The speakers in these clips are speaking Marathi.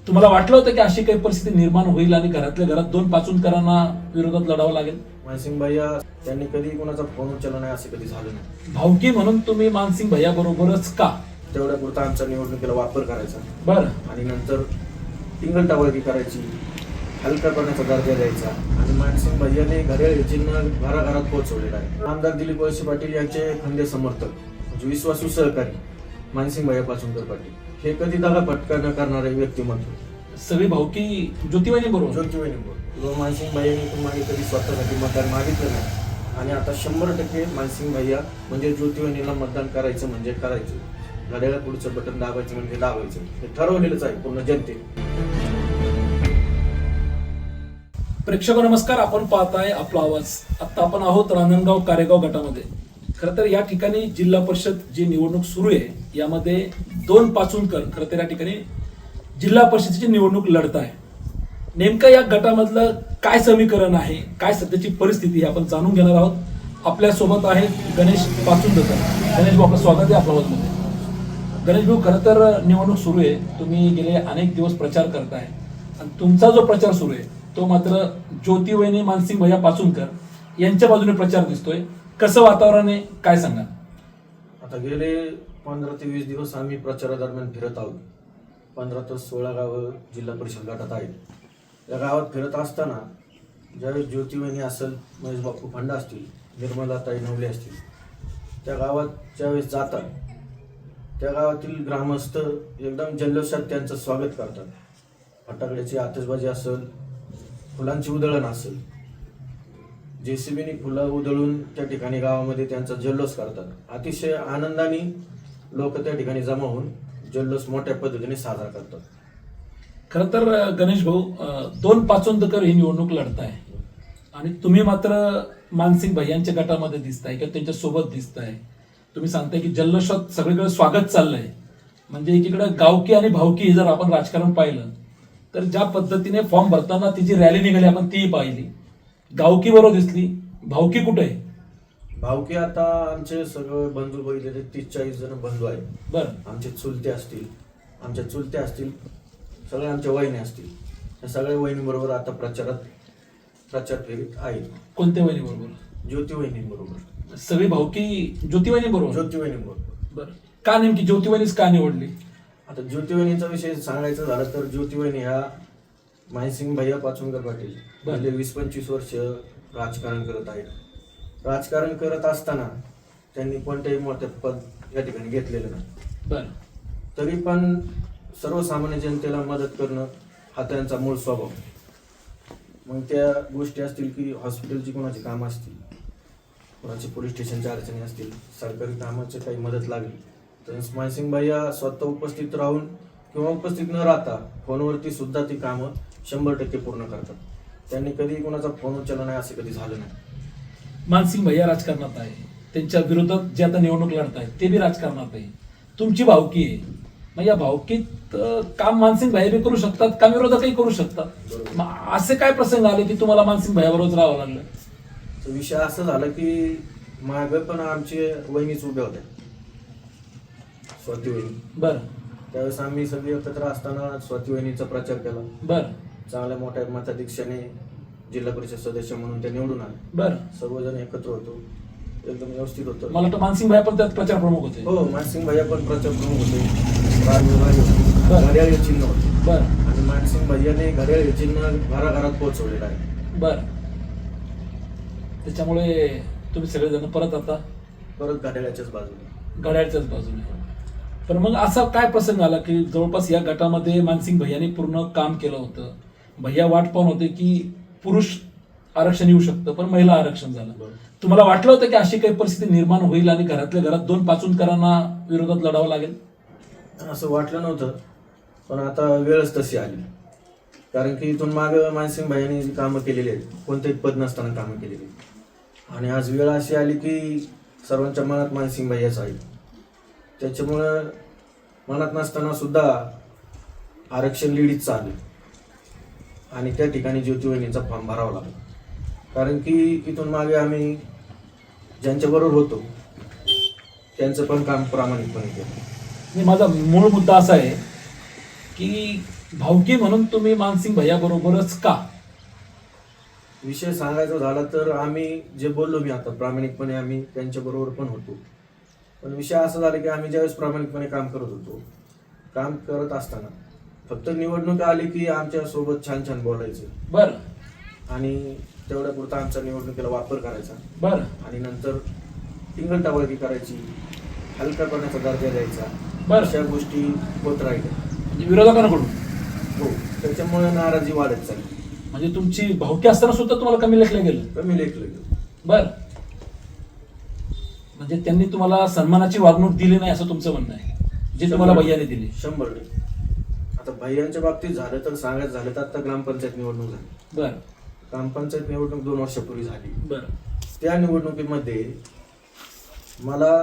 तुम्हाला वाटलं होतं की अशी काही परिस्थिती निर्माण होईल आणि घरातल्या घरात 2 पाचूनकरांना विरोधात लढावं लागेल? मानसिंग भैया त्यांनी कधी कोणाचा फोन उचलला नाही, असं कधी झालं नाही. भावकी म्हणून तुम्ही मानसिंग भैया बरोबरच का? तेवढ्या पुरता आमच्या निवडणुकीला वापर करायचा बरं. आणि नंतर टिंगलटावर्गी करायची, हलकापणाचा दर्जा द्यायचा. आणि मानसिंग भैयाने घड्याळ चिन्ह घराघरात पोहोचवलेलं आहे. आमदार दिलीप वळसे पाटील यांचे खंदे समर्थक म्हणजे विश्वासू सहकारी मानसिंग भैया पाचुंकर पाटील हे कधी दगा फटका न करणारे व्यक्तिमत्व. सगळी भावकी ज्योतिवानी बरोबर. ज्योतिवानी किंवा मानसिंग भैयाने तुम्हाला कधी स्वतःसाठी मतदान मागितलं नाही. आणि आता 100% मानसिंग भैया म्हणजे ज्योतिवानीला मतदान करायचं म्हणजे करायचं. घड्याळा पुढचं बटन दाबायचं म्हणजे दाबायचं. हे ठरवलेलंच आहे पूर्ण जनते. प्रेक्षक नमस्कार, आपण पाहताय आपला आवाज. आता आपण आहोत रांजणगाव कारेगाव गटामध्ये. खरं तर या ठिकाणी जिल्हा परिषद जी निवडणूक सुरू आहे यामध्ये 2 पाचूनकर खरं तर या ठिकाणी जिल्हा परिषदेची निवडणूक लढत आहे. नेमकं या गटामधलं काय समीकरण आहे, काय सध्याची परिस्थिती आहे आपण जाणून घेणार आहोत. आपल्या सोबत आहे गणेश पाचुंदकर. गणेश भाऊ, स्वागत आहे आपल्या आवाजमध्ये. गणेश भाऊ, खरं तर निवडणूक सुरू आहे, तुम्ही गेले अनेक दिवस प्रचार करताय आणि तुमचा जो प्रचार सुरू आहे तो मात्र ज्योतिवहिनी मानसिंग भैया पाचुंकर यांच्या बाजूने प्रचार दिसतोय. कसं वातावरण आहे, काय सांगा? आता गेले 15 ते 20 दिवस आम्ही प्रचारादरम्यान फिरत आहोत. 15 ते 16 गावं जिल्हा परिषद गटात आहेत. या गावात फिरत असताना ज्यावेळेस ज्योतिवहिनी असेल, महेश बापू फंडा असतील, निर्मलाताई नवले असतील, त्या गावात ज्यावेळेस जातात त्या गावातील ग्रामस्थ एकदम जल्लोषात त्यांचं स्वागत करतात. फटाकड्याची आतषबाजी असेल, फुलांची उधळण असेल, JCBने फुलं उधळून त्या ठिकाणी गावामध्ये त्यांचा जल्लोष करतात. अतिशय आनंदाने लोक त्या ठिकाणी जमा होऊन जल्लोष मोठ्या पद्धतीने साजरा करतात. खरं तर गणेश भाऊ, 2 पाचोंदकर ही निवडणूक लढताय आणि तुम्ही मात्र मानसिंग भैयांच्या गटामध्ये दिसताय किंवा त्यांच्या सोबत दिसताय. तुम्ही सांगताय की जल्लोषात सगळीकडे स्वागत चाललंय. म्हणजे एकीकडे गावकी आणि भावकी जर आपण राजकारण पाहिलं तर ज्या पद्धतीने फॉर्म भरताना तिची रॅली निघाली आपण तीही पाहिली. गावकी बरोबर दिसली, भावकी कुठे आहे? भावकी आता आमचे सगळे बंधू बघितले 30-40 जण बंधू आहेत. बरं. आमचे चुलते असतील, सगळे आमच्या वहिनी असतील. या सगळ्या वहिनीबरोबर आता प्रचार फेरीत आहेत. कोणत्या वहिनी बरोबर? ज्योतिवहिनीबरोबर. सगळी भावकी ज्योतिवानी बरोबर. ज्योतिवहिनीबरोबर. बरं. का नेमकी ज्योतिवानीच का निवडली? आता ज्योतिवहिनीचा विषय सांगायचं झालं तर ज्योतिवहिनी ह्या मानसिंग भैया पाचुंकर पाटील गेले 20-25 वर्ष राजकारण करत आहेत. राजकारण करत असताना त्यांनी कोणत्याही मोठे पद या ठिकाणी घेतलेलं नाही. बरं. तरी पण सर्वसामान्य जनतेला मदत करणं हा त्यांचा मूळ स्वभाव. मग त्या गोष्टी असतील की हॉस्पिटलची कोणाची कामं असतील, कोणाची पोलीस स्टेशनच्या अडचणी असतील, सरकारी कामाची काही मदत लागली तर मानसिंग भैया स्वतः उपस्थित राहून किंवा उपस्थित न राहता फोनवरती सुद्धा ती कामं 100% पूर्ण करतात. त्यांनी कधी कोणाचा फोन उचलला नाही, असं कधी झालं नाही. मानसिंग भैया राजकारणात आहे, त्यांच्या विरोधात जे आता निवडणूक लढत आहेत ते बी राजकारणात आहे. तुमची भावकी आहे, मग या भावकीत काम मानसिंग भैया बी करू शकतात, काम विरोधातही करू शकतात. मग असे काय प्रसंग आले की तुम्हाला मानसिंग भैया बरोबर राहावं लागलं? तर विषय असं झाला की मागे पण आमचे वहिनीच उभ्या होत्या, स्वाती वहिनी. बरं. त्यावेळेस आम्ही सगळे एकत्र असताना स्वाती वहिनीचा प्रचार केला. बरं. चांगल्या मोठ्या मताधिक्याने जिल्हा परिषद सदस्य म्हणून ते निवडून आले. बरं. सर्वजण एकत्र होतो, एकदम व्यवस्थित होतं. मला वाटतं मानसिंग भैया पण त्यात प्रचार प्रमुख होते. हो, मानसिंग भैया पण प्रचार प्रमुख होते. घड्याळ हे चिन्ह होते. बरं. आणि मानसिंग भैयाने घड्याळ हे चिन्ह घराघरात पोहोचवलेलं आहे. बरं. त्याच्यामुळे तुम्ही सगळेजण परत घड्याळाच्याच बाजूने. घड्याळच्याच बाजूने. पण मग असा काय प्रसंग आला की जवळपास या गटामध्ये मानसिंग भैयाने पूर्ण काम केलं होतं. भैया वाट पाहून होते की पुरुष आरक्षण येऊ शकतं, पण महिला आरक्षण झालं. तुम्हाला वाटलं होतं की अशी काही परिस्थिती निर्माण होईल आणि घरातल्या घरात 2 पाचूनकरांना विरोधात लढावं लागेल? असं वाटलं नव्हतं, पण आता वेळच तशी आली. कारण की इथून मागं मानसिंग भैयाने कामं केलेली आहेत, कोणतेही पद नसताना कामं केलेली आहेत. आणि आज वेळ अशी आली की सर्वांच्या मनात मानसिंग भैयाच आहे. त्याच्यामुळं मनात नसताना सुद्धा आरक्षण लेडीज चालू आणि त्या ठिकाणी ज्योतिवहिनीचा फॉर्म भरावा लागला. कारण की इथून मागे आम्ही ज्यांच्याबरोबर होतो त्यांचं पण काम प्रामाणिकपणे केलं. माझा मूळ मुद्दा असा आहे की भावकी म्हणून तुम्ही मानसिंग भैया बरोबरच का? विषय सांगायचा झाला तर आम्ही जे बोललो मी आता प्रामाणिकपणे आम्ही त्यांच्याबरोबर पण होतो. पण विषय असा झाला की आम्ही ज्यावेळेस प्रामाणिकपणे काम करत होतो, काम करत असताना फक्त निवडणूक आली की आमच्यासोबत छान छान बोलायचं बरं आणि तेवढ्यापुरता आमच्या निवडणुकीला वापर करायचा बरं आणि नंतर टिंगलटावळगी करायची, हलकापणाचा दर्जा द्यायचा, बरं. अशा गोष्टी होत राहिल्या. म्हणजे विरोधकांकडून. हो, त्याच्यामुळे नाराजी वाढत चालली, म्हणजे तुमची भावकी असताना सुद्धा तुम्हाला कमी लेखलं गेलं. कमी लेखलं गेलं. बर, म्हणजे त्यांनी तुम्हाला सन्मानाची वागणूक दिली नाही असं तुमचं म्हणणं आहे, जे तुम्हाला भैयाने दिली. 100%. आता भैयांच्या बाबतीत झालं तर सांगायचं झालं तर आता ग्रामपंचायत निवडणूक झाली. बर ग्रामपंचायत निवडणूक 2 वर्षापूर्वी झाली. बर त्या निवडणुकीमध्ये मला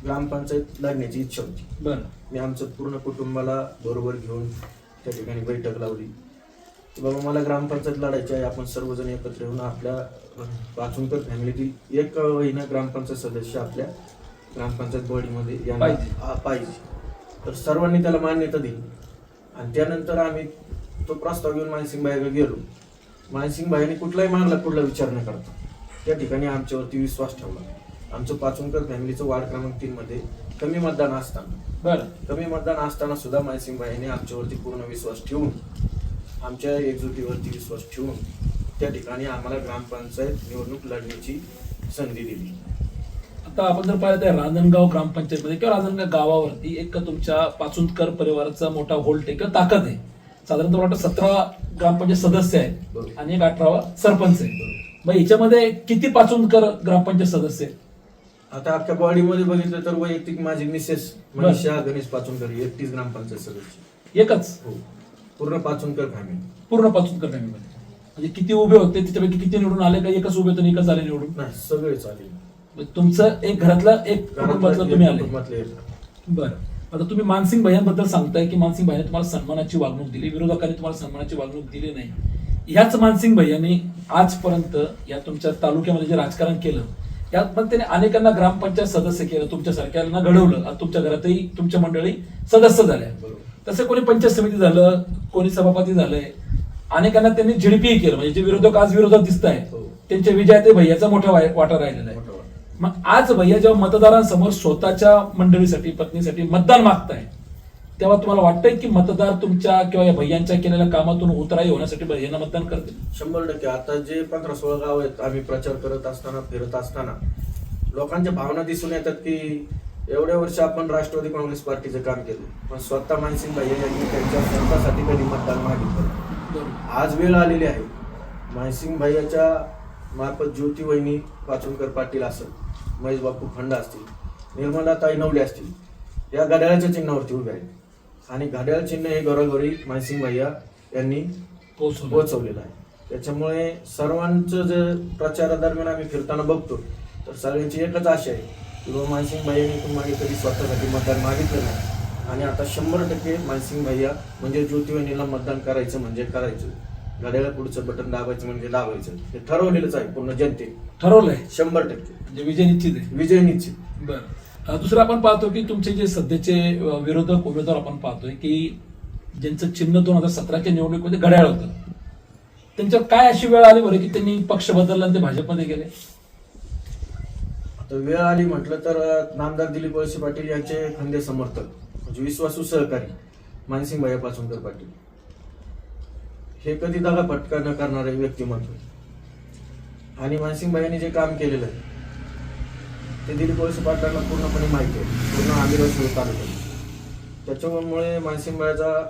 ग्रामपंचायत लढण्याची इच्छा होती. बर मी आमचं पूर्ण कुटुंबाला बरोबर घेऊन त्या ठिकाणी बैठक लावली की बाबा मला ग्रामपंचायत लढायची आहे. आपण सर्वजण एकत्र येऊन आपल्या पाचुंकर फॅमिलीतील एक वहिना ग्रामपंचायत सदस्य आपल्या ग्रामपंचायत बॉडीमध्ये पाहिजे. तर सर्वांनी त्याला मान्यता दिली आणि त्यानंतर आम्ही तो प्रस्ताव घेऊन मानसिंग भाईकडे गेलो. मानसिंग भाईने कुठलाही मागला कुठला विचार न करता त्या ठिकाणी आमच्यावरती विश्वास ठेवला. आमचं पाचुंकर फॅमिलीचं वार्ड क्रमांक 3 मध्ये कमी मतदान असताना सुद्धा मानसिंग भाईने आमच्यावरती पूर्ण विश्वास ठेवून, आमच्या एकजुटीवरती विश्वास ठेवून त्या ठिकाणी आम्हाला ग्रामपंचायत निवडणूक लढण्याची संधी दिली. आता आपण जर पाहिलं तर रांजणगाव ग्रामपंचायतमध्ये किंवा रांजणगाव गावावरती एक तुमच्या पाचुंकर परिवाराचा मोठा होल्ट आहे किंवा ताकद आहे. साधारणतः मला वाटतं 17 ग्रामपंचायत सदस्य आहेत आणि एक 18वा सरपंच आहे. मग याच्यामध्ये किती पाचुंकर ग्रामपंचायत सदस्य आहेत? आता अख्ख्या बॉडीमध्ये बघितलं तर वैयक्तिक माझी मिसेस मनीषा गणेश पाचुंकर एकटीच ग्रामपंचायत सदस्य. एकच? हो, पूर्ण पाचुंकर फॅमिली. पूर्ण पाचुंकर फॅमिलीमध्ये म्हणजे किती उभे होते त्याच्यापैकी किती निवडून आले? का एकच उभे होते एकच आले निवडून? नाही, सगळे चालेल. म्हणजे तुमचं एक घरातलं एक कुटुंबातलं तुम्ही आले. बरं, आता तुम्ही मानसिंग भैयांबद्दल सांगताय की मानसिंग भैयाने तुम्हाला सन्मानाची वागणूक दिली, विरोधकांनी तुम्हाला सन्मानाची वागणूक दिली नाही. ह्याच मानसिंग भैयांनी आजपर्यंत या तुमच्या तालुक्यामध्ये जे राजकारण केलं यात पण त्याने अनेकांना ग्रामपंचायत सदस्य केलं, तुमच्यासारख्यांना घडवलं. आता तुमच्या घरातही तुमच्या मंडळी सदस्य झाल्या. तसे कोणी पंचायत समिती झालं, कोणी सभापती झालंय, अनेकांना त्यांनी झिडपी केलं. म्हणजे जे विरोधक आज विरोधात दिसत आहेत त्यांच्या विजयात भैयाचा मोठा वाटा राहिलेला आहे. मग आज भैया जेव्हा मतदारांसमोर स्वतःच्या मंडळीसाठी पत्नीसाठी मतदान मागताय तेव्हा तुम्हाला वाटतंय की मतदार तुमच्या किंवा या भैयांच्या केलेल्या कामातून उतराई होण्यासाठी भैयांना मतदान करतील? 100%. आता जे 15-16 गाव आहेत आम्ही प्रचार करत असताना फिरत असताना लोकांच्या भावना दिसून येतात की एवढ्या वर्ष आपण राष्ट्रवादी काँग्रेस पार्टीचं काम केलं, पण स्वतः मानसिंग भाई यांनी त्यांच्या स्वतःसाठी कधी मतदान मागितलं. आज वेळ आलेली आहे. मानसिंग भाईच्या मार्फत ज्योती वहिनी पाचुंकर पाटील असेल, महेश बापू खंड असतील, निर्मलाताई नवले असतील, या घड्याळाच्या चिन्हावरती उभे आहेत आणि घड्याळ चिन्ह हे घरोघरी मानसिंग भैया यांनी पोहोचवलेलं आहे. त्याच्यामुळे सर्वांचं जे प्रचारादरम्यान आम्ही फिरताना बघतो तर सगळ्यांची एकच आशा आहे की बाबा मानसिंग भैयांनी तुम्हाला कधी स्वतःसाठी मतदान मागितलं नाही आणि आता 100% मानसिंग भैया म्हणजे ज्योती वहिनीला मतदान करायचं म्हणजे करायचं, घड्याळा पुढचं बटन दाबायचं म्हणजे दाबायचं. हे ठरवलेलंच आहे, पूर्ण जनते ठरवलंय. 100% म्हणजे विजय निश्चित आहे. विजय निश्चित. बरं, दुसरं आपण पाहतो की तुमचे जे सध्याचे विरोधक उमेदवार आपण पाहतोय की ज्यांचं चिन्ह 2017च्या निवडणुकीमध्ये घड्याळ होतं, त्यांच्यावर काय अशी वेळ आली बरं की त्यांनी पक्ष बदलला आणि ते भाजपमध्ये गेले? आता वेळ आली म्हटलं तर नामदार दिलीप वळसे पाटील यांचे खंदे समर्थक म्हणजे विश्वासू सहकारी मानसिंग भैया पाचुंकर पाटील हे कधी दगा फटका न करणारे व्यक्तिमत्व आणि मानसिंग भैयांनी जे काम केलेलं आहे ते दिलीप वळसे पाटलांना पूर्णपणे माहिती आहे, पूर्ण आमिरवाडी तालुक्यात. त्याच्यामुळे मानसिंग भैयाचा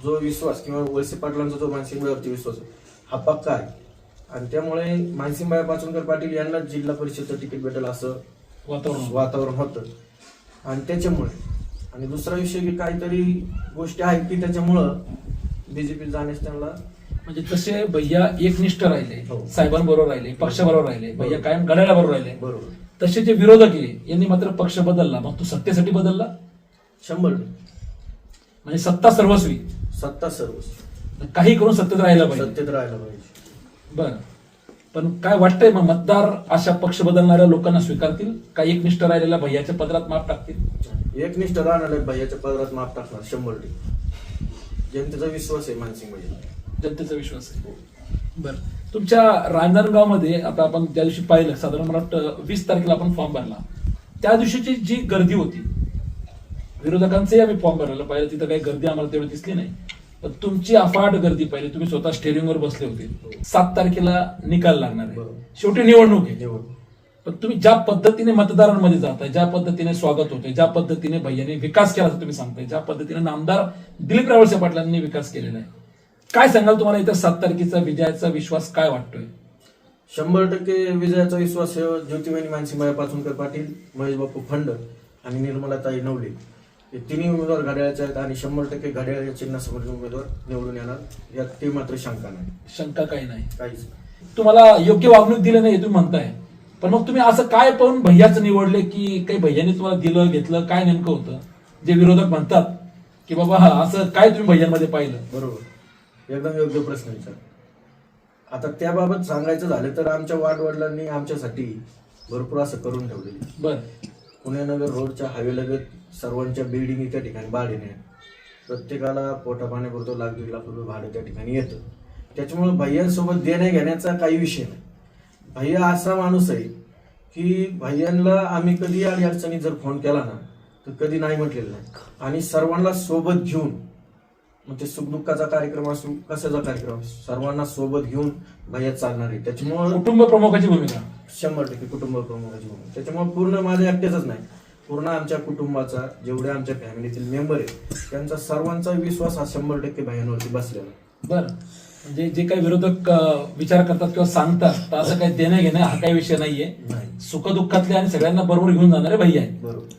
जो विश्वास किंवा वळसे पाटलांचा जो मानसिंग भैयावरती विश्वास हा पक्का आहे आणि त्यामुळे मानसिंग भैया पाचुंकर पाटील यांना जिल्हा परिषदचं तिकीट भेटेल असं वातावरण होतं. आणि त्याच्यामुळे आणि दुसरा विषय की काहीतरी गोष्टी आहेत की त्याच्यामुळं बीजेपी जाण्यास त्यांना म्हणजे तसे भैया एकनिष्ठ राहिले, हो. साहेबांबरोबर राहिले, पक्षाबरोबर राहिले, भैया कायम घड्याळाबरोबर राहिले. बरोबर. तसे जे विरोधक आहे यांनी मात्र पक्ष बदलला, मग तो सत्तेसाठी बदलला? 100%. म्हणजे सत्ता सर्वस्वी, सत्ता सर्वस्वी, काही करून सत्तेत राहायला पाहिजे. सत्तेत राहायला पाहिजे. बरं, पण काय वाटतंय मग मतदार अशा पक्ष बदलणाऱ्या लोकांना स्वीकारतील का एकनिष्ठ राहिलेल्या भैयाच्या पदरात माप टाकतील? एकनिष्ठ राहणार भैयाच्या पदरात माप टाकणार 100%. जनतेचा विश्वास आहे मानसिंग भाई. जनतेचा विश्वास आहे. बरं, तुमच्या रांजणगावमध्ये आता आपण त्या दिवशी पाहिलं, साधारण मला वाटतं 20 तारखेला आपण फॉर्म भरला, त्या दिवशीची जी गर्दी होती, विरोधकांचंही आम्ही फॉर्म भरायला पाहिलं, तिथं काही गर्दी आम्हाला तेवढी दिसली नाही, पण तुमची अफाट गर्दी पाहिली. तुम्ही स्वतः स्टेरिंगवर बसले होते. 7 तारखेला निकाल लागणार आहे, बरोबर. शेवटी निवडणूक आहे. निवड पण तुम्ही ज्या पद्धतीने मतदारांमध्ये जाताय, ज्या पद्धतीने स्वागत होतंय, ज्या पद्धतीने भैयाने विकास केला असं तुम्ही सांगताय, ज्या पद्धतीने आमदार दिलीप रावळसे पाटलांनी विकास केलेला आहे, काय सांगाल तुम्हाला इथं 7 तारखेचा विजयाचा विश्वास काय वाटतोय? 100% विजयाचा विश्वास हे ज्योतिबाई मानसिंगभाई पाचुनकर पाटील, महेश बापू फंड आणि निर्मलाताई नवले हे तिन्ही उमेदवार घड्याळाचे आहेत आणि 100% घड्याळ चिन्हासमोर उमेदवार निवडून येणार यात ते मात्र शंका नाही. शंका काही नाही. काहीच तुम्हाला योग्य वागणूक दिलं नाही हे तुम्ही म्हणताय, पण मग तुम्ही असं काय पाहून भैयाच निवडले की काही भैयाने तुम्हाला दिलं घेतलं, काय नेमकं होतं जे विरोधक म्हणतात की बाबा असं काय तुम्ही भैयांमध्ये पाहिलं? बरोबर, एकदम योग्य प्रश्न विचार. आता त्याबाबत सांगायचं झालं तर आमच्या वाडवडिलांनी आमच्यासाठी भरपूर असं करून ठेवलेलं. बरं, पुण्यानगर रोडच्या हायवेलगत सर्वांच्या बिल्डिंग त्या ठिकाणी भाड्याने आहेत. प्रत्येकाला पोटा पाण्यापुरतं लाख 1.5 लाख रुपये भाडं त्या ठिकाणी येतं. त्याच्यामुळे भैयांसोबत देण्या घेण्याचा काही विषय नाही. भैया असा माणूस आहे की भैयांना आम्ही कधी आणि अडचणीत जर फोन केला ना तर कधी नाही म्हटलेलं नाही. आणि सर्वांना सोबत घेऊन, मग ते सुखदुःखाचा कार्यक्रम असो कशाचा कार्यक्रम असो, सर्वांना सोबत घेऊन भैया चालणार आहे. त्याच्यामुळे कुटुंब प्रमुखाची भूमिका 100% कुटुंब प्रमुखाची भूमिका. त्याच्यामुळे पूर्ण माझ्या एकट्याच नाही, पूर्ण आमच्या कुटुंबाचा, जेवढे आमच्या फॅमिलीतील मेंबर आहेत त्यांचा सर्वांचा विश्वास हा 100% भैयांवरती बसलेला आहे. बरं, म्हणजे जे काही विरोधक विचार करतात किंवा सांगतात तर असं काही देणं घेणं हा काही विषय नाहीये. नाही, सुखदुःखातले आणि सगळ्यांना बरोबर घेऊन जाणारे भैया आहेत. बरोबर.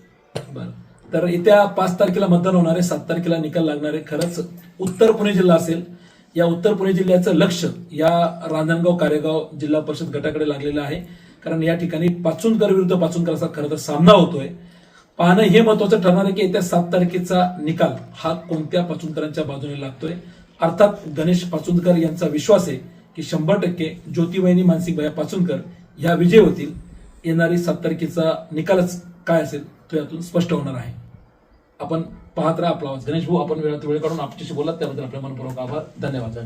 बरं, तर येत्या 5 तारखेला मतदान होणार आहे, 7 तारखेला निकाल लागणार आहे. खरंच उत्तर पुणे जिल्हा असेल, या उत्तर पुणे जिल्ह्याचं लक्ष या रांजणगाव कारेगाव जिल्हा परिषद गटाकडे लागलेलं आहे. कारण या ठिकाणी पाचुनकर विरुद्ध पाचुनकर असा खरं तर सामना होतोय. पाहणं हे महत्वाचं ठरणार आहे की येत्या 7 तारखेचा निकाल हा कोणत्या पाचुनकरांच्या बाजूने लागतोय. अर्थात गणेश पाचुनकर यांचा विश्वास आहे की 100% ज्योतिबाई मानसिंगभाई पाचुनकर ह्या विजय होतील. येणारी 7 तारखेचा निकालच काय असेल तो यातून स्पष्ट होणार आहे. आपण पाहत राहा आपला आवाज. गणेश भाऊ, आपण वेळ काढून आपल्याशी बोललात त्याबद्दल आपल्या मनपूर्वक आभार. धन्यवाद.